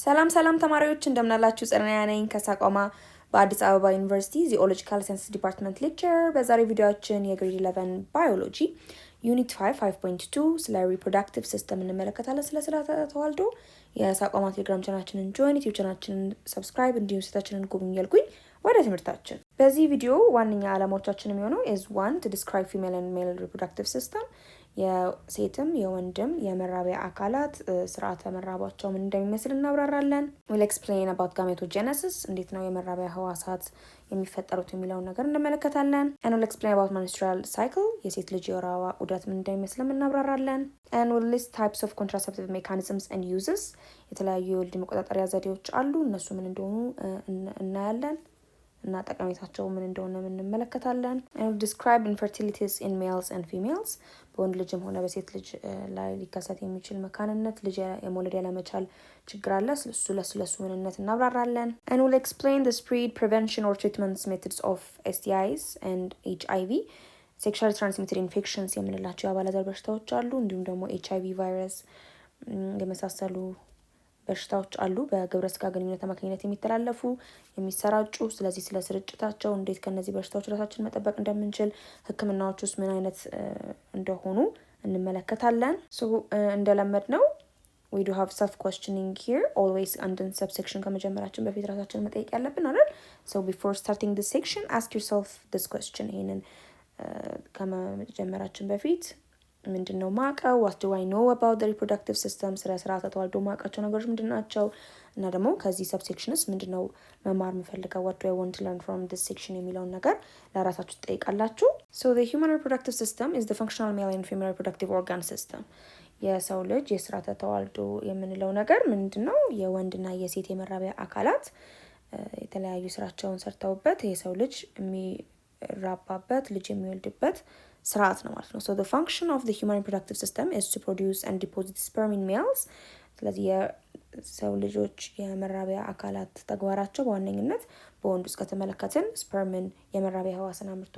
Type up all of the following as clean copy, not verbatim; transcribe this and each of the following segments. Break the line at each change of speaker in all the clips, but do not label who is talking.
ሰላም ተማሪዎች እንደምናላችሁ ጽርናያ ነኝ ከሳቋማ በአዲስ አበባ ዩኒቨርሲቲ ዚኦሎጂካል ሳይንስ ዲፓርትመንት ሌክቸር። በዛሬው ቪዲዮአችን የግሬድ 11 ባዮሎጂ ዩኒት 5.2 ስለ ሪፕሮዳክቲቭ ሲስተም እንመለከታለን። ስለ ስርዓተ ተዋልዶ የሳቋማ ቴሌግራም ቻናላችንን ጆይን፣ ዩቲዩብ ቻናላችንን ሰብስክራይብ እንዲሁም ስታችንን ጎብኙ እያልኩኝ ወደ ትምህርታችን። በዚህ ቪዲዮ ዋነኛ ዓላማዎቻችን የሚሆነው is 1 to describe female and male reproductive system የሴትም የወንድም የመራቢያ አካላት ስርዓተ መራባቸው ምን እንደሚመስል እናብራራለን። we'll explain about gametogenesis እንዴት ነው የመራቢያ ህዋሳት የሚፈጠሩት የሚለውን ነገር እንመለከታለን። and we'll explain about menstrual cycle የሴት ልጅ የወር አበባ ዑደት ምን እንደሚመስል እናብራራለን። and we'll list types of contraceptive mechanisms and uses የተለያዩ የወሊድ መቆጣጠሪያ ዘዴዎች አሉ፣ እነሱ ምን እንደሆኑ እናያለን እና ጠቀሜታቸው ምን እንደሆነ እንመለከታለን። and describe infertilities in males and females በወንድ ልጅም ሆነ በሴት ልጅ ላይ ሊከሰት የሚችል መካንነት ልጅ የመውለድ ያለመቻል ችግር አለ፣ ስለሱ ምንነት እናብራራለን። and we'll explain the spread, prevention or treatment methods of STIs and HIV sexually transmitted infections የምንላቸው የአባላዘር በሽታዎች አሉ፣ እንዲሁም ደግሞ HIV ቫይረስ የመሳሰሉ በሽታዎች አሉ በግብረ ስጋ ግንኙነት አማካኝነት የሚተላለፉ የሚሰራጩ። ስለዚህ ስለ ስርጭታቸው እንዴት ከነዚህ በሽታዎች ራሳችንን መጠበቅ እንደምንችል ህክምናዎች ውስጥ ምን አይነት እንደሆኑ እንመለከታለን። እንደለመድነው we do have self questioning here always under subsection ከመጀመራችን በፊት ራሳችንን መጠየቅ ያለብን አይደል? So before starting this section ask yourself this question ይሄንን ከመጀመራችን በፊት ምንድነው ማቀው what do I know about the reproductive system ስለ ስርዓተ ተዋልዶ ማቃቸው ነገሮች ምንድናቸው እና ደግሞ ከዚህ ሰብሴክሽንስ ምንድነው መማር የምፈልገው what do I want to learn from this section የሚለውን ነገር ለራሳችሁ ትጠይቃላችሁ። So the human reproductive system is the functional male and female reproductive organ system የሰው ልጅ የስርዓተ ተዋልዶ የምንለው ነገር ምንድነው የወንድና የሴት የመራቢያ አካላት የተለያዩ ስራቸውን ሰርተውበት የሰው ልጅ የሚራባበት ልጅ የሚወልድበት ስርዓት ነው ማለት ነው። So the function of the human reproductive system is to produce and deposit sperm in males ስለዚህ የሰው ልጆች የመራቢያ አካላት ተግባራቸው በዋነኝነት በወንድ ውስጥ ከተመለከትን ስፐርምን የመራቢያ ህዋስን አምርቶ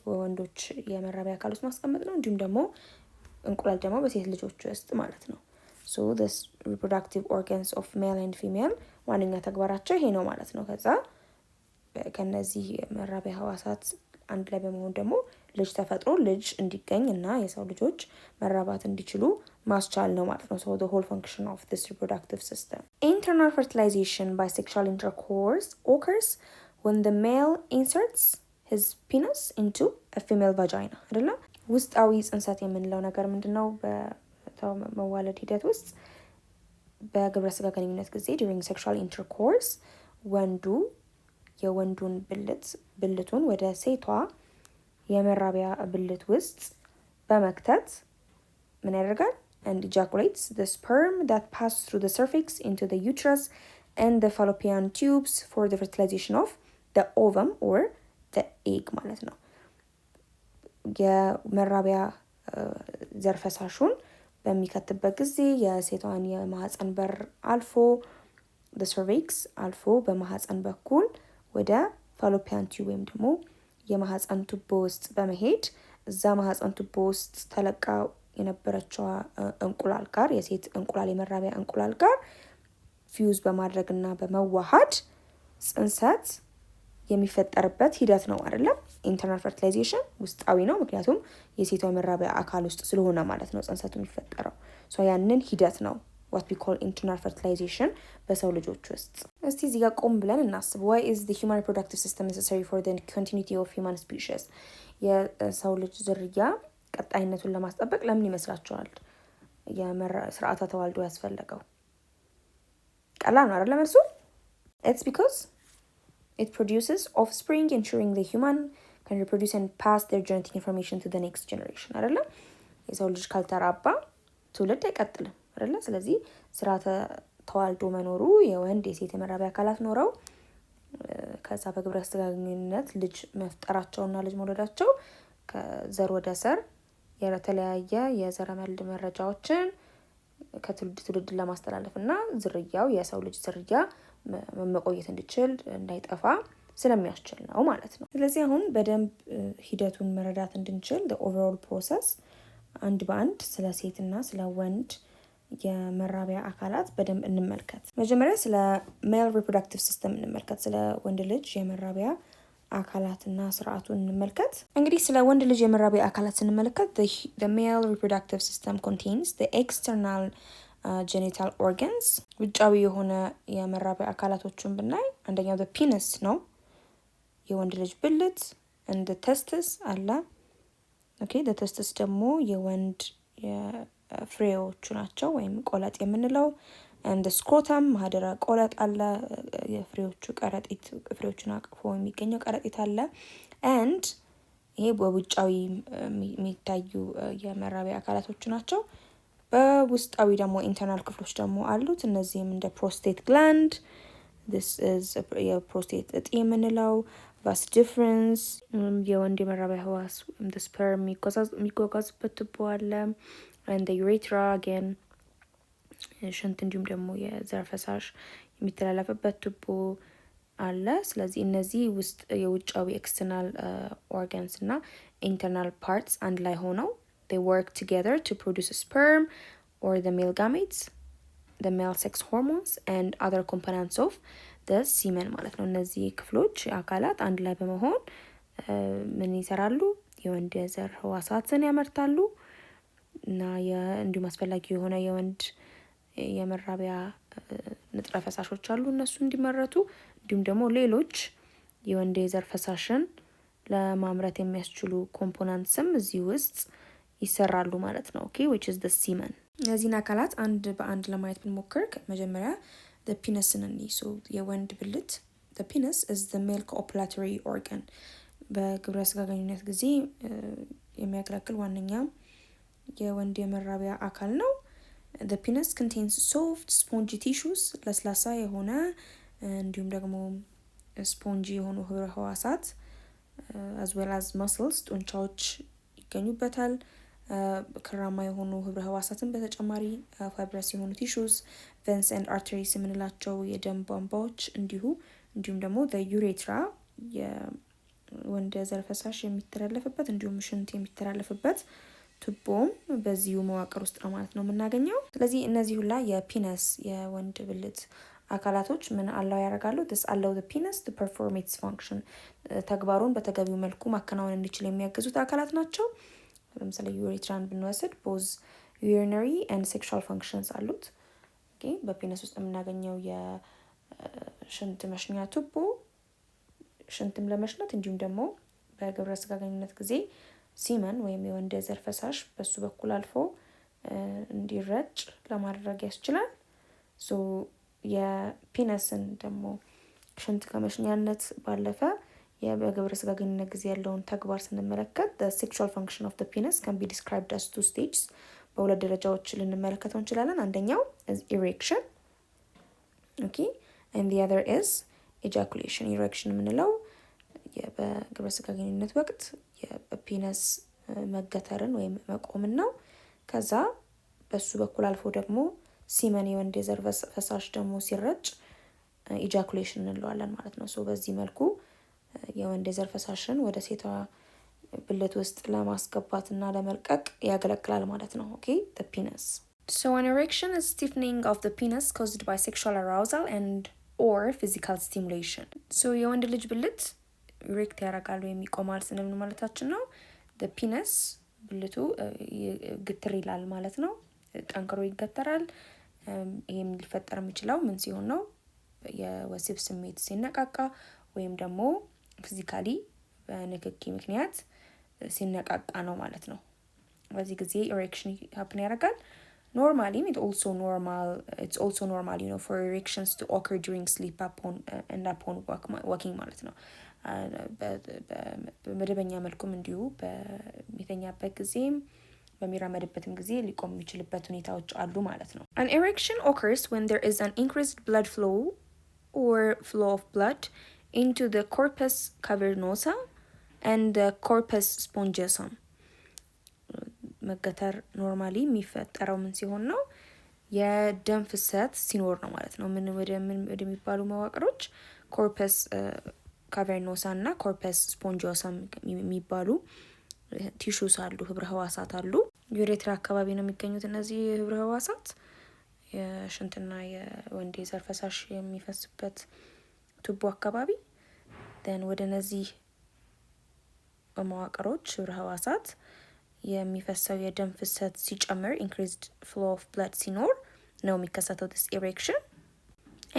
በወንዶች የመራቢያ አካል ውስጥ ማስቀመጥ ነው፣ እንዲሁም ደግሞ እንቁላል ደግሞ በሴት ልጆች ውስጥ ማለት ነው። So the reproductive organs of male and female ዋነኛ ተግባራቸው ይሄ ነው ማለት ነው። ከዛ ከነዚህ መራቢያ ህዋሳት አንድ ላይ በመሆን ደግሞ ልጅ ተፈጥሮ ልጅ እንዲገኝ እና የሰው ልጆች መራባት እንዲችሉ ማስቻል ነው ማለት ነው። So the whole function of this reproductive system. Internal fertilization by sexual intercourse occurs when the male inserts his penis into a female vagina አይደለ? ውስጣዊ ጽንሰት የምንለው ነገር ምንድነው? በመዋለድ ሂደት ውስጥ በግብረ ስጋ ግንኙነት ጊዜ during sexual intercourse ወንዱ የወንዱን ብልቱን ወደ ሴቷ የመራቢያ ብልት ውስጥ በመክተት ምን ያደርጋል? and ejaculates the sperm that pass through the cervix into the uterus and the fallopian tubes for the fertilization of the ovum or the egg ማለት ነው። የመራቢያ ዘር ፈሳሹን በሚከትበት ጊዜ የሴቷን የማህፀን በር አልፎ the cervix አልፎ በማህፀን በኩል ወደ ፋሎፒያን ቲዩብ ወይም ደግሞ የማህፀን ቱቦ ውስጥ በመሄድ እዛ ማህፀን ቱቦ ውስጥ ተለቃ የነበረችው እንቁላል ጋር የሴት እንቁላል የመራቢያ እንቁላል ጋር ፊውዝ በማድረግና በመዋሃድ ጽንሰት የሚፈጠርበት ሂደት ነው አይደለም? ኢንተርናል ፈርቲላይዜሽን ውስጣዊ ነው፣ ምክንያቱም የሴቷ የመራቢያ አካል ውስጥ ስለሆነ ማለት ነው ጽንሰቱ የሚፈጠረው። ያንን ሂደት ነው what we call internal fertilization በሰው ልጆች ውስጥ። እስቲ እዚህ ጋር ቆም ብለን እናስብ። why is the human reproductive system necessary for the continuity of human species የሰው ልጅ ዝርያ ቀጣይነቱን ለማስጠበቅ ለምን ይመስላችኋል ስርዓተ ተዋልዶ ያስፈልገው? ቀላል ነው አይደል መልሱ? it's because it produces offspring ensuring the human can reproduce and pass their genetic information to the next generation አይደል? የሰው ልጅ ካልተራባ ትውልድ አይቀጥልም አይደለ? ስለዚህ ስርዓተ ተዋልዶ መኖሩ የወንድ የሴት የመራቢያ አካላት ኖረው ከዛ በግብረ ስጋ ግንኙነት ልጅ መፍጠራቸውና ልጅ መውለዳቸው ከዘር ወደ ዘር የተለያየ የዘረመል መረጃዎችን ከትውልድ ትውልድ ለማስተላለፍ እና ዝርያው የሰው ልጅ ዝርያ መቆየት እንዲችል እንዳይጠፋ ስለሚያስችል ነው ማለት ነው። ስለዚህ አሁን በደንብ ሂደቱን መረዳት እንድንችል the overall process አንድ በአንድ ስለ ሴትና ስለ ወንድ የመራቢያ አካላት በደንብ እንመልከት። መጀመሪያ ስለ ሜል ሪፕሮዳክቲቭ ሲስተም እንመልከት። ስለ ወንድ ልጅ የመራቢያ አካላትና ስርዓቱን እንመልከት። እንግዲህ ስለ ወንድ ልጅ የመራቢያ አካላት ስንመለከት the male reproductive system contains the external genital organs ውጫዊ የሆነ የመራቢያ አካላቶችን ብናይ አንደኛው the penis ነው፣ የወንድ ልጅ ብልት and the testis አለ። the testis ደግሞ የወንድ ፍሬዎቹ ናቸው ወይም ቆለጥ የምንለው and the scrotum ማህደረ ቆለጥ አለ፣ የፍሬዎቹ ቀረጢት ፍሬዎቹን አቅፎ የሚገኘው ቀረጢት አለ። and ይሄ በውጫዊ የሚታዩ የመራቢያ አካላቶቹ ናቸው። በውስጣዊ ደግሞ ኢንተርናል ክፍሎች ደግሞ አሉት። እነዚህም እንደ ፕሮስቴት ግላንድ this is የፕሮስቴት እጢ የምንለው vas deferens የወንድ የመራቢያ ህዋስ the sperm የሚጓጓዝበት ቱቦ አለ and the urethra again ሽንት እንዲሁም ደግሞ የዘር ፈሳሽ የሚተላለፍበት ቱቦ አለ። ስለዚህ እነዚህ ውስጥ የውጫዊ ኤክስተርናል ኦርጋንስ እና ኢንተርናል ፓርትስ አንድ ላይ ሆነው they work together to produce a sperm or the male gametes, the male sex hormones and other components of the semen ማለት ነው። እነዚህ ክፍሎች አካላት አንድ ላይ በመሆን ምን ይሰራሉ? የወንድ የዘር ህዋሳትን ያመርታሉ እና እንዲሁም አስፈላጊ የሆነ የወንድ የመራቢያ ንጥረ ፈሳሾች አሉ እነሱ እንዲመረቱ፣ እንዲሁም ደግሞ ሌሎች የወንድ የዘር ፈሳሽን ለማምረት የሚያስችሉ ኮምፖነንትስም እዚህ ውስጥ ይሰራሉ ማለት ነው። which is the semen። እነዚህን አካላት አንድ በአንድ ለማየት ብንሞክር መጀመሪያ the penis እንይ። የወንድ ብልት the penis is the male copulatory organ በግብረ ስጋ ግንኙነት ጊዜ የሚያገለግል ዋነኛ የወንድ የመራቢያ አካል ነው። the penis contains soft spongy tissues ለስላሳ የሆነ እንዲሁም ደግሞ ስፖንጂ የሆኑ ህብረ ህዋሳት as well as muscles ጡንቻዎች ይገኙበታል። ክራማ የሆኑ ህብረ ህዋሳትን በተጨማሪ fibrous የሆኑ tissues veins and arteries የምንላቸው የደም ቧንቧዎች እንዲሁም ደግሞ the urethra የወንድ ዘር ፈሳሽ የሚተላለፍበት እንዲሁም ሽንት የሚተላለፍበት ቱቦም በዚሁ መዋቅር ውስጥ ነው ማለት ነው የምናገኘው። ስለዚህ እነዚህ ሁላ የፒነስ የወንድ ብልት አካላቶች ምን አላው ያደርጋሉ? this allow the penis to perform its function ተግባሩን በተገቢው መልኩ ማከናወን እንዲችል የሚያግዙት አካላት ናቸው። ለምሳሌ ዩሬትራን ብንወስድ both urinary and sexual functions አሉት። በፒነስ ውስጥ የምናገኘው የሽንት መሽኛ ቱቦ ሽንትም ለመሽናት እንዲሁም ደግሞ በግብረ ስጋ ግንኙነት ጊዜ ሲመን ወይም የወንድ ዘር ፈሳሽ በሱ በኩል አልፎ እንዲረጭ ለማድረግ ያስችላል። የፒነስን ደግሞ ሽንት ከመሽኛነት ባለፈ በግብረ ስጋ ግንኙነት ጊዜ ያለውን ተግባር ስንመለከት the sexual function of the penis can be described as 2 stages በሁለት ደረጃዎች ልንመለከተው እንችላለን። አንደኛው is erection and the other is ejaculation። erection የምንለው በግብረ ስጋ ግንኙነት ወቅት የፒነስ መገተርን ወይም መቆምን ነው። ከዛ በሱ በኩል አልፎ ደግሞ ሲመን የወንድ የዘር ፈሳሽ ደግሞ ሲረጭ ejaculation እንለዋለን ማለት ነው። በዚህ መልኩ የወንድ የዘር ፈሳሽን ወደ ሴቷ ብልት ውስጥ ለማስገባትና ለመልቀቅ ያገለግላል ማለት ነው። the penis. An erection is stiffening of the penis caused by sexual arousal and or physical stimulation. የወንድ ልጅ ብልት ኢሬክት ያደርጋል ወይም ይቆማል ስንል ማለታችን ነው። the penis ብልቱ ግትር ይላል ማለት ነው። ጠንክሮ ይገተራል። ይሄም ሊፈጠር የሚችለው ምን ሲሆን ነው? የወሲብ ስሜት ሲነቃቃ ወይም ደግሞ ፊዚካሊ በንክኪ ምክንያት ሲነቃቃ ነው ማለት ነው። በዚህ ጊዜ erection happen ያደርጋል። Normally it's also normal for erections to occur during sleep upon walking ማለት ነው። በመደበኛ መልኩም እንዲሁ በሚተኛበት ጊዜም በሚራመድበትም ጊዜ ሊቆም የሚችልበት ሁኔታዎች አሉ ማለት ነው። An erection occurs when there is an increased blood flow or flow of blood into the corpus cavernosa and the corpus spongiosum. መገተር ኖርማሊ የሚፈጠረው ምን ሲሆን ነው? የደም ፍሰት ሲኖር ነው ማለት ነው። ወደሚባሉ መዋቅሮች ኮርፐስ ካቨርኖሳ እና ኮርፐስ ስፖንጂዮሰም የሚባሉ ቲሹስ አሉ፣ ህብረ ህዋሳት አሉ። ዩሬትራ አካባቢ ነው የሚገኙት እነዚህ ህብረ ህዋሳት። የሽንትና የወንድ የዘር ፈሳሽ የሚፈስበት ቱቦ አካባቢ then ወደ እነዚህ መዋቅሮች ህብረ ህዋሳት የሚፈሰው የደም ፍሰት ሲጨምር increased flow of blood ሲኖር ነው የሚከሰተው this erection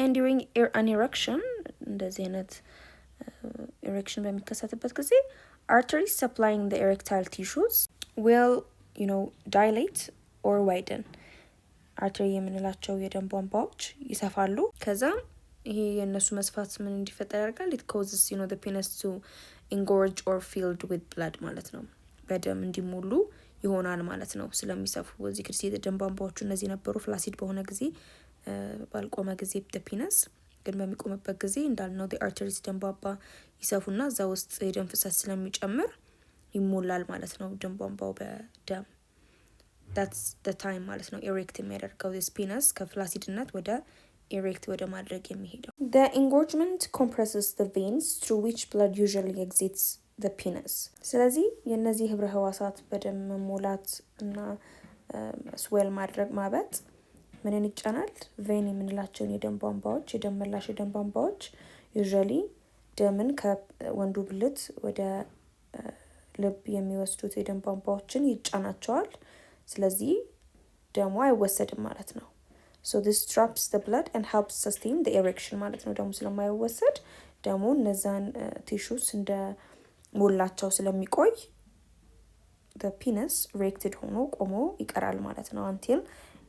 and during an erection እንደዚህ አይነት erection በሚከሰትበት ጊዜ arteries supplying the erectile tissues will dilate or widen አርተሪ የምንላቸው የደም ቧንቧዎች ይሰፋሉ ከዛ ይሄ የነሱ መስፋት ምን እንዲፈጠር ያደርጋል it causes the penis to engorge or filled with blood ማለት ነው በደም እንዲሞሉ ይሆናል ማለት ነው ስለሚሰፉ እዚህ ክርሲ የደም ቧንቧዎቹ እነዚህ ነበሩ ፍላሲድ በሆነ ጊዜ ባልቆመ ጊዜ the penis ግን በሚቆምበት ጊዜ እንዳልነው the arteries ደም ቧንቧ ይሰፉና እዛ ውስጥ የደም ፍሰት ስለሚጨምር ይሞላል ማለት ነው ደም ቧንቧው በደም that's the time ማለት ነው erect የሚያደርገው this penis ከፍላሲድነት ወደ erect ወደ ማድረግ የሚሄደው the engorgement compresses the veins through which blood usually exits the penis ስለዚህ የነዚህ ህብረ ህዋሳት በደም መሞላት እና swell ማድረግ ማበጥ ምንን ይጫናል vein የምንላቸውን የደም ቧንቧዎች የደም መላሽ የደም ቧንቧዎች usually ደምን ከወንዱ ብልት ወደ ልብ የሚወስዱት የደም ቧንቧዎችን ይጫናቸዋል ስለዚህ ደሙ አይወሰድም ማለት ነው so this traps the blood and helps sustain the erection ማለት ነው ደሙ ስለማይወሰድ ደሙ እነዛን ቲሹስ እንደ ሞላቸው ስለሚቆይ the penis erected ሆኖ ቆሞ ይቀራል ማለት ነው until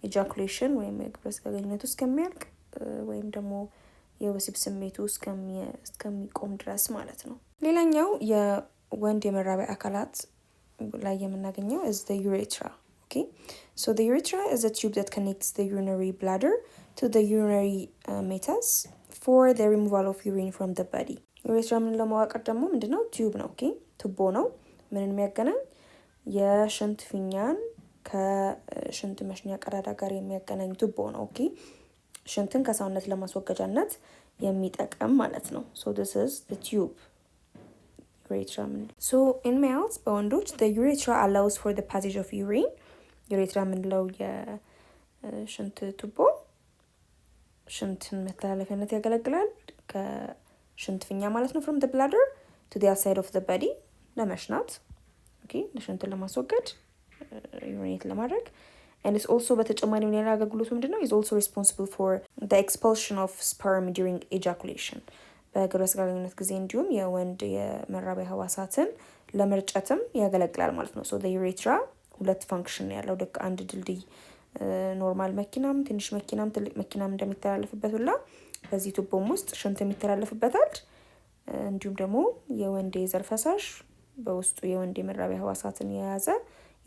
ejaculation ወይም የግብረ ስጋ ግንኙነቱ እስከሚያልቅ ወይም ደግሞ የወሲብ ስሜቱ እስከሚቆም ድረስ ማለት ነው ሌላኛው የወንድ የመራቢያ አካላት ላይ የምናገኘው is the urethra okay so the urethra is a tube that connects the urinary bladder to the urinary meatus for the removal of urine from the body urethra ምን ለማዋቀር ደግሞ ምንድነው ቲዩብ ነው okay ቱቦ ነው ምንን የሚያገናኝ የሽንት ፊኛን ከሽንት መሽኛ ቀዳዳ ጋር የሚያገናኝ ቱቦ ነው okay ሽንትን ከሰውነት ለማስወገጃነት የሚጠቀም ማለት ነው so this is the tube urethra so in males በወንዶች the urethra allows for the passage of urine urethra ምንለው የሽንት ቱቦ ሽንትን መተላለፊያነት ያገለግላል ከሽንት ፊኛ ማለት ነው from the bladder to the outside of the body ለመሽናት okay ለሽንትን ለማስወገድ urinate ለማድረግ and is also በተጨማሪ ምን ያለ አገልግሎቱ ምንድነው is also responsible for the expulsion of sperm during ejaculation በግብረ ስጋ ግንኙነት ጊዜ እንዲሁም የወንድ የመራቢያ ህዋሳትን ለመርጨትም ያገለግላል ማለት ነው so the urethra ሁለት ፋንክሽን ያለው ልክ አንድ ድልድይ ኖርማል መኪናም ትንሽ መኪናም ትልቅ መኪናም እንደሚተላለፍበት ሁላ በዚህ ቱቦም ውስጥ ሽንት የሚተላለፍበታል እንዲሁም ደግሞ የወንድ የዘር ፈሳሽ በውስጡ የወንድ የመራቢያ ህዋሳትን የያዘ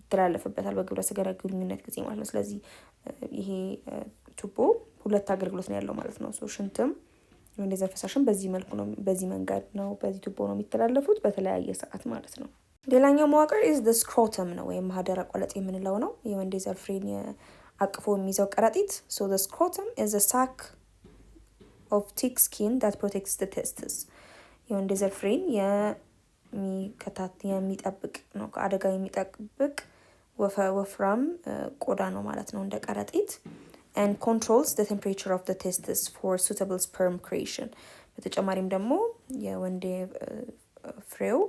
ይተላለፍበታል በግብረ ስጋ ግንኙነት ጊዜ ማለት ነው ስለዚህ ይሄ ቱቦ ሁለት አገልግሎት ነው ያለው ማለት ነው so ሽንትም የወንድ የዘር ፈሳሽም በዚህ መልኩ ነው በዚህ መንገድ ነው በዚህ ቱቦ ነው የሚተላለፉት በተለያየ ሰዓት ማለት ነው ሌላኛው መዋቅር is the scrotum ነው ወይም ማህደረ ቆለጥ የምንለው ነው የወንድ የዘር ፍሬን አቅፎ የሚይዘው ቀረጢት so the scrotum is a sac of thick skin that protects the testes የወንድ የዘር ፍሬን የሚጠብቅ ነው ከአደጋ የሚጠብቅ ወፍራም ቆዳ ነው ማለት ነው እንደ ቀረጢት and controls the temperature of the testes for suitable sperm creation በተጨማሪም ደግሞ የወንድ ፍሬው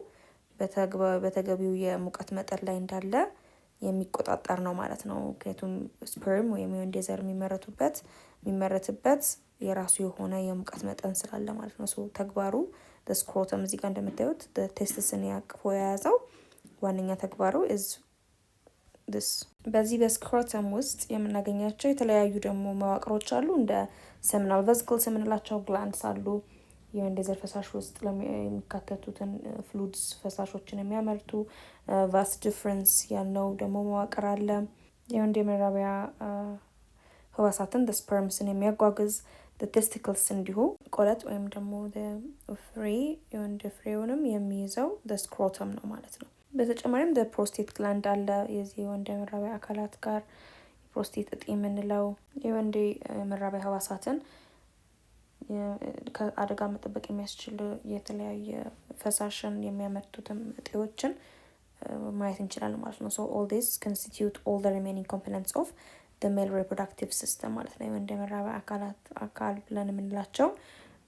በተገቢው የሙቀት መጠን ላይ እንዳለ የሚቆጣጣር ነው ማለት ነው ምክንያቱም ስፐርም ወይም የወንድ ዘር የሚመረትበት የራሱ የሆነ የሙቀት መጠን ስላለ ማለት ነው so ተግባሩ the scrotum እዚህ ጋር እንደምታዩት the testisን ያቅፎ የያዘው ዋነኛ ተግባሩ is this በዚህ በስክሮተም ውስጥ የምናገኛቸው የተለያዩ ደግሞ መዋቅሮች አሉ እንደ seminal vesicles የምንላቸው glands አሉ የወንድ የዘር ፈሳሽ ውስጥ የሚካተቱትን ፍሉድስ ፈሳሾችን የሚያመርቱ vas deferens ያለው ደግሞ መዋቅር አለ የወንድ የመራቢያ ህዋሳትን the spermsን የሚያጓጉዝ the testicles እንዲሁ ቆለጥ ወይም ደግሞ the free የወንድ ፍሬውንም የሚይዘው the scrotum ነው ማለት ነው በተጨማሪም the prostate gland አለ የዚህ የወንድ የመራቢያ አካላት ጋር prostate እጢ የምንለው የወንድ የመራቢያ ህዋሳትን ከአደጋ መጠበቅ የሚያስችል የተለያየ ፈሳሽን የሚያመርቱትም እጢዎችን ማየት እንችላለን ማለት ነው so all this constitute all the remaining components of the male reproductive system ማለት ነው። የወንድ የመራቢያ አካል ብለን የምንላቸው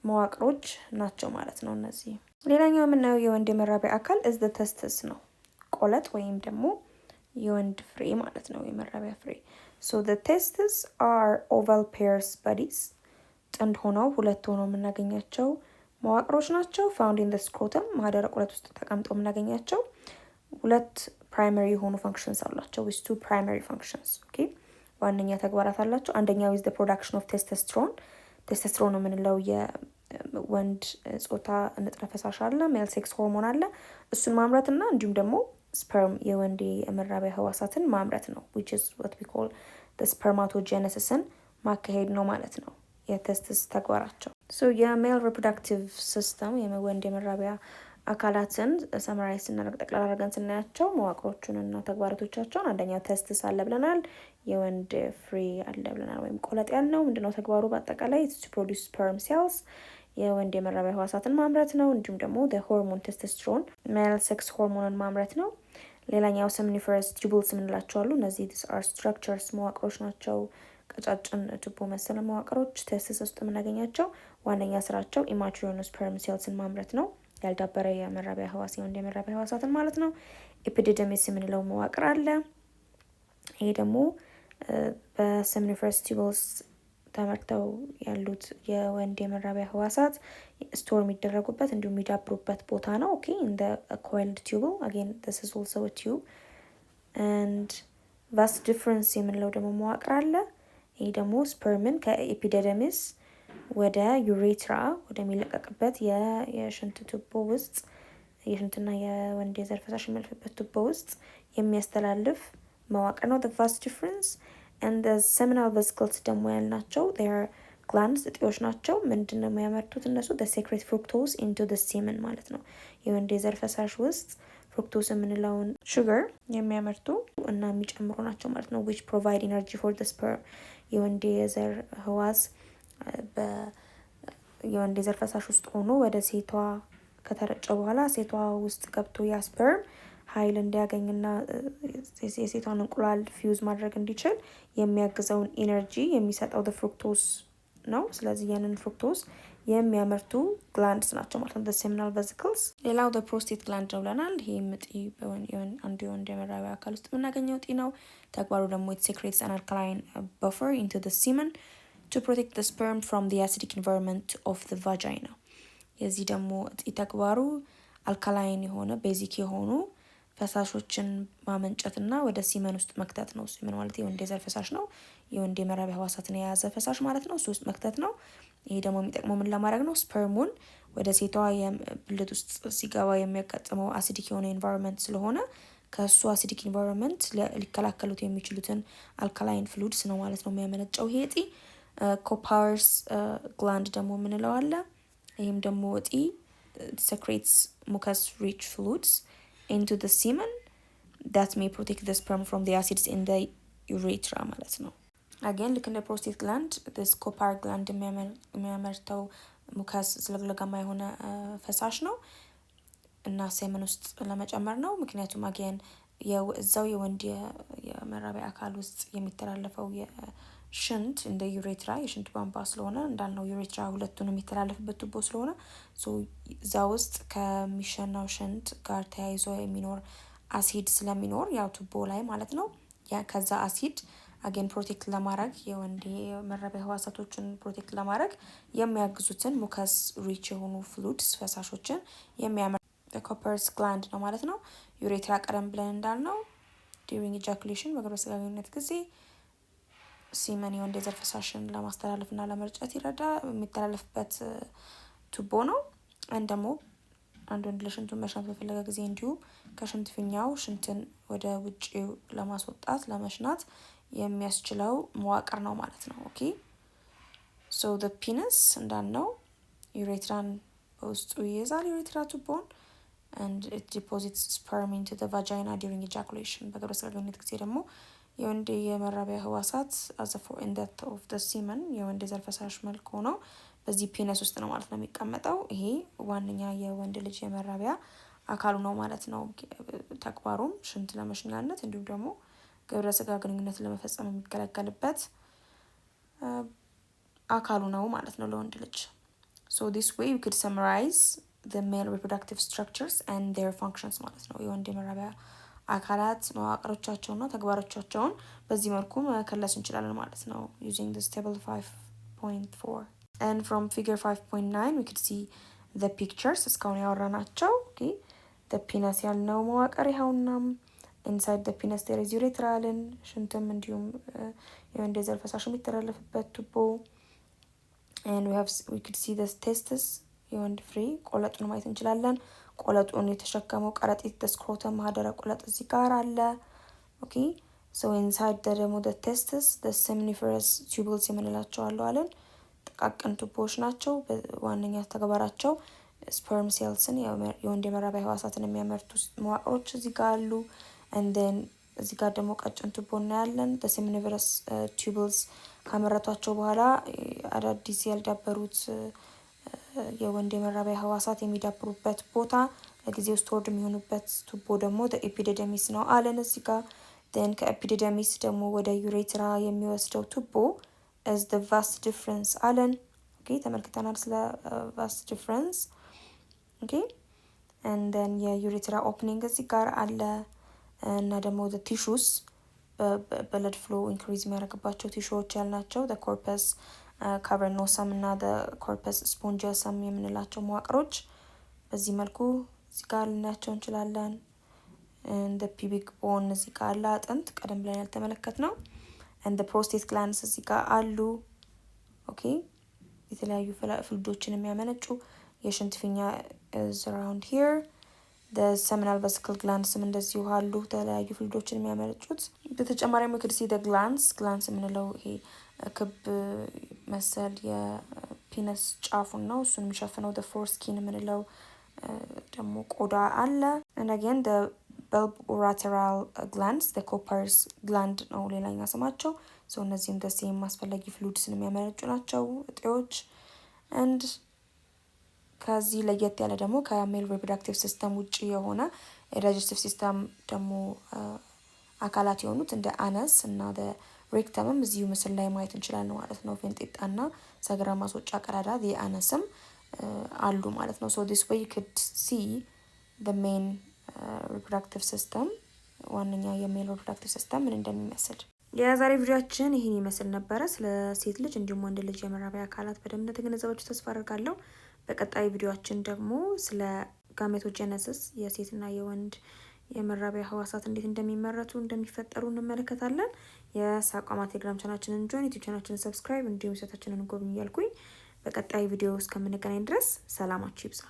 መዋቅሮች ናቸው ማለት ነው እነዚህ። ሌላኛው የምናየው የወንድ የመራቢያ አካል is the testis ነው። ቆለጥ ወይም ደግሞ የወንድ ፍሬ ማለት ነው፣ የመራቢያ ፍሬ። so the testes are oval pairs bodies ጥንድ ሆነው ሁለት ሆነው የምናገኛቸው መዋቅሮች ናቸው። found in the scrotum ማህደረ ቁለት ውስጥ ተቀምጠው የምናገኛቸው ሁለት ፕራይመሪ የሆኑ ፋንክሽንስ አሏቸው with two primary functions okay ዋነኛ ተግባራት አላቸው። አንደኛው is the production of testosterone ቴስቶስትሮን ነው የምንለው የወንድ ጾታ ንጥረ ፈሳሽ አለ፣ ሜል ሴክስ ሆርሞን አለ። እሱን ማምረትና እንዲሁም ደግሞ ስፐርም የወንድ የመራቢያ ህዋሳትን ማምረት ነው which is what we call the spermatogenesis ማካሄድ ነው ማለት ነው የቴስቲስ ተግባራቸው። so የሜል ሪፕሮዳክቲቭ ሲስተም የወንድ የመራቢያ አካላትን ሰመራይዝ ስናደርግ ጠቅላላ አድርገን ስናያቸው መዋቅሮቹን እና ተግባራቶቻቸውን አንደኛው ቴስቲስ አለ ብለናል፣ የወንድ ፍሬ አለ ብለናል ወይም ቆለጥ ያልነው ምንድነው ተግባሩ በአጠቃላይ to produce sperm cells የወንድ የመራቢያ ህዋሳትን ማምረት ነው። እንዲሁም ደግሞ the hormone testosterone male sex hormoneን ማምረት ነው። ሌላኛው seminiferous tubules የምንላቸው አሉ። እነዚህ these are structures መዋቅሮች ናቸው፣ ቀጫጭን ቱቦ መሰል መዋቅሮች ቴስቲስ ውስጥ የምናገኛቸው። ዋነኛ ስራቸው immature sperm cellsን ማምረት ነው፣ ያልዳበረ የመራቢያ ህዋስ የወንድ የመራቢያ ህዋሳትን ማለት ነው። epididymis የምንለው መዋቅር አለ። ይሄ ደግሞ በseminiferous tubules ተመርተው ያሉት የወንድ የመራቢያ ህዋሳት ስቶር የሚደረጉበት እንዲሁም የሚዳብሩበት ቦታ ነው። ኦኬ in the coiled tubule again this is also a tube and vas deferens የምንለው ደግሞ መዋቅር አለ። ይሄ ደግሞ ስፐርምን ከኤፒዲደሚስ ወደ ዩሬትራ ወደሚለቀቅበት የሽንት ቱቦ ውስጥ የሽንትና የወንድ የዘር ፈሳሽ የሚያልፍበት ቱቦ ውስጥ የሚያስተላልፍ መዋቅር ነው the vas deferens and the seminal vesicles ደግሞ ያልናቸው they are glands እጢዎች ናቸው። ምንድነው የሚያመርቱት እነሱ the secrete fructose into the semen ማለት ነው። የወንድ የዘር ፈሳሽ ውስጥ ፍሩክቶስ የምንለውን ሹገር የሚያመርቱ እና የሚጨምሩ ናቸው ማለት ነው which provide energy for the sperm የወንድ የዘር ህዋስ የወንድ የዘር ፈሳሽ ውስጥ ሆኖ ወደ ሴቷ ከተረጨ በኋላ ሴቷ ውስጥ ገብቶ ያ ስፐርም ኃይል እንዲያገኝና የሴቷን እንቁላል ፊውዝ ማድረግ እንዲችል የሚያግዘውን ኢነርጂ የሚሰጠው the fructose ነው። ስለዚህ ያንን ፍሩክቶስ የሚያመርቱ ግላንድስ ናቸው ማለት ነው the seminal vesicles። ሌላው the prostate gland ነው ብለናል። ይሄ እጢ አንዱ የወንድ የመራቢያ አካል ውስጥ የምናገኘው እጢ ነው። ተግባሩ ደግሞ it secretes an alkaline buffer into the semen to protect the sperm from the acidic environment of the vagina። የዚህ ደግሞ እጢ ተግባሩ አልካላይን የሆነ ቤዚክ የሆኑ ፈሳሾችን ማመንጨትና ወደ ሲመን ውስጥ መክተት ነው። ሲመን ማለት የወንድ የዘር ፈሳሽ ነው፣ የወንድ የመራቢያ ህዋሳትን የያዘ ፈሳሽ ማለት ነው። እሱ ውስጥ መክተት ነው። ይሄ ደግሞ የሚጠቅመው ምን ለማድረግ ነው? ስፐርሙን ወደ ሴቷ ብልት ውስጥ ሲገባ የሚያጋጥመው አሲዲክ የሆነ ኤንቫይሮንመንት ስለሆነ ከሱ አሲዲክ ኤንቫይሮንመንት ሊከላከሉት የሚችሉትን አልካላይን ፍሉድስ ነው ማለት ነው የሚያመነጨው ይሄ እጢ። ኮፓርስ ግላንድ ደግሞ የምንለው አለ። ይህም ደግሞ እጢ secretes mucus rich fluids into the semen that may protect the sperm from the acids in the urethra ማለት ነው። again ልክ እንደ ፕሮስቴት ግላንድ this copar gland የሚያመርተው ሙከስ ዝለግለጋማ የሆነ ፈሳሽ ነው እና ሴመን ውስጥ ለመጨመር ነው። ምክንያቱም again እዛው የወንድ የመራቢያ አካል ውስጥ የሚተላለፈው ሽንት እንደ ዩሬትራ የሽንት ቧንቧ ስለሆነ እንዳልነው ዩሬትራ ሁለቱን የሚተላለፍበት ቱቦ ስለሆነ እዛ ውስጥ ከሚሸናው ሽንት ጋር ተያይዞ የሚኖር አሲድ ስለሚኖር ያው ቱቦ ላይ ማለት ነው ያ ከዛ አሲድ አጌን ፕሮቴክት ለማድረግ የወንድ የመራቢያ ህዋሳቶችን ፕሮቴክት ለማድረግ የሚያግዙትን ሙከስ ሪች የሆኑ ፍሉድስ ፈሳሾችን የሚያመርት ኮፐርስ ግላንድ ነው ማለት ነው። ዩሬትራ ቀደም ብለን እንዳልነው ዲሪንግ ኢጃኩሌሽን በግብረ ስጋ ግንኙነት ጊዜ ሲመን የወንድ የዘር ፈሳሽን ለማስተላለፍና ለመርጨት የሚተላለፍበት ቱቦ ነው። ደግሞ አንድ ወንድ ለሽንቱን መሽናት በፈለገ ጊዜ እንዲሁ ከሽንት ፊኛው ሽንትን ወደ ውጭ ለማስወጣት ለመሽናት የሚያስችለው መዋቅር ነው ማለት ነው። ኦኬ so the penis እንዳልነው ዩሬትራን በውስጡ ይይዛል ዩሬትራ ቱቦን and it deposits sperm into the vagina during ejaculation በግብረ ስጋ ግንኙነት ጊዜ ደግሞ የወንድ የመራቢያ ህዋሳት as a for in that of the semen የወንድ የዘር ፈሳሽ መልክ ሆኖ በዚህ ፒነስ ውስጥ ነው ማለት ነው የሚቀመጠው። ይሄ ዋነኛ የወንድ ልጅ የመራቢያ አካሉ ነው ማለት ነው። ተግባሩም ሽንት ለመሽናነት እንዲሁም ደግሞ ግብረ ስጋ ግንኙነት ለመፈጸም የሚገለገልበት አካሉ ነው ማለት ነው ለወንድ ልጅ። So this way we could summarize the male reproductive structures and their functions ማለት ነው። የወንድ የመራቢያ አካላት መዋቅሮቻቸውና ተግባሮቻቸውን በዚህ መልኩ መከለስ እንችላለን ማለት ነው using this table 5.4 and from figure 5.9 we could see the pictures እስካሁን ያወራናቸው okay the penis ያልነው መዋቅር ይኸውና inside the penis there is urethra አለን ሽንትም እንዲሁም የወንድ የዘር ፈሳሽ የሚተላለፍበት ቱቦ and we could see the testes የወንድ ፍሬ ቆለጡን ማየት እንችላለን ቆለጡን የተሸከመው ቀረጢት the scrotum ማህደረ ቆለጥ እዚህ ጋር አለ okay so inside the testes the seminiferous tubules የምንላቸው አለን ጥቃቅን ቱቦዎች ናቸው በዋነኛ ተግባራቸው sperm cellsን የወንድ የመራቢያ ህዋሳትን የሚያመርቱ መዋቅሮች እዚህ ጋር አሉ and then እዚህ ጋር ደግሞ ቀጭን ቱቦ እናያለን the seminiferous tubules ካመረቷቸው በኋላ አዳዲስ ያልዳበሩት የወንድ የመራቢያ ህዋሳት የሚዳብሩበት ቦታ ለጊዜው ስቶርድ የሚሆኑበት ቱቦ ደግሞ the epididymis ነው አለን እዚህ ጋር then ከኤፒዲደሚስ ደግሞ ወደ ዩሬትራ የሚወስደው ቱቦ is the vas deferens አለን okay ተመልክተናል ስለ vas deferens okay and then የዩሬትራ ኦፕኒንግ እዚህ ጋር አለ እና ደግሞ the tissues blood flow increase የሚያደርግባቸው ቲሹዎች ያልናቸው the corpus cavernosum እና the corpus spongiosum የምንላቸው መዋቅሮች በዚህ መልኩ እዚህ ጋር ልናያቸው እንችላለን and the pubic bone እዚህ ጋር አለ አጥንት ቀደም ብለን ያልተመለከትነው and the prostate glands እዚህ ጋር አሉ okay የተለያዩ ፍሉዶችን የሚያመነጩ የሽንት ፊኛ is around here the seminal vesicle glands እንደዚሁ አሉ የተለያዩ ፍሉዶችን የሚያመነጩት በተጨማሪም we could see the glands የምንለው ይሄ ክብ መሰል የፒነስ ጫፉን ነው እሱን የሚሸፍነው the foreskin የምንለው ደግሞ ቆዳ አለ and again the bulbourateral glands the Cowper's gland ነው ሌላኛው ስማቸው so እነዚህም the same አስፈላጊ ፍሉድስን የሚያመነጩ ናቸው እጤዎች and ከዚህ ለየት ያለ ደግሞ ከሜል ሪፕሮዳክቲቭ ሲስተም ውጪ የሆነ የዳይጀስቲቭ ሲስተም ደግሞ አካላት የሆኑት እንደ አነስ እና ሬክተምም እዚሁ ምስል ላይ ማየት እንችላለን ማለት ነው ፊንጢጣና ሰገራ ማስወጫ ቀዳዳ የአነስም አሉ ማለት ነው so this way you could see the main reproductive system ዋነኛ የሜል reproductive system ምን እንደሚመስል የዛሬ ቪዲዮአችን ይሄን ይመስል ነበር ስለ ሴት ልጅ እንዲሁም ወንድ ልጅ የመራቢያ አካላት በደንብ እንደተገነዘባችሁ ተስፋ አደርጋለሁ በቀጣይ ቪዲዮአችን ደግሞ ስለ ጋሜቶጀነሲስ የሴትና የወንድ የመራቢያ ህዋሳት እንዴት እንደሚመረቱ እንደሚፈጠሩ እንመለከታለን የሳቋማ ቴሌግራም ቻናላችንን ጆይን ዩቲዩብ ቻናላችንን ሰብስክራይብ እንዲሁም ሰታችንን ጎብኙ ያልኩኝ በቀጣይ ቪዲዮ እስከምንገናኝ ድረስ ሰላማችሁ ይብዛ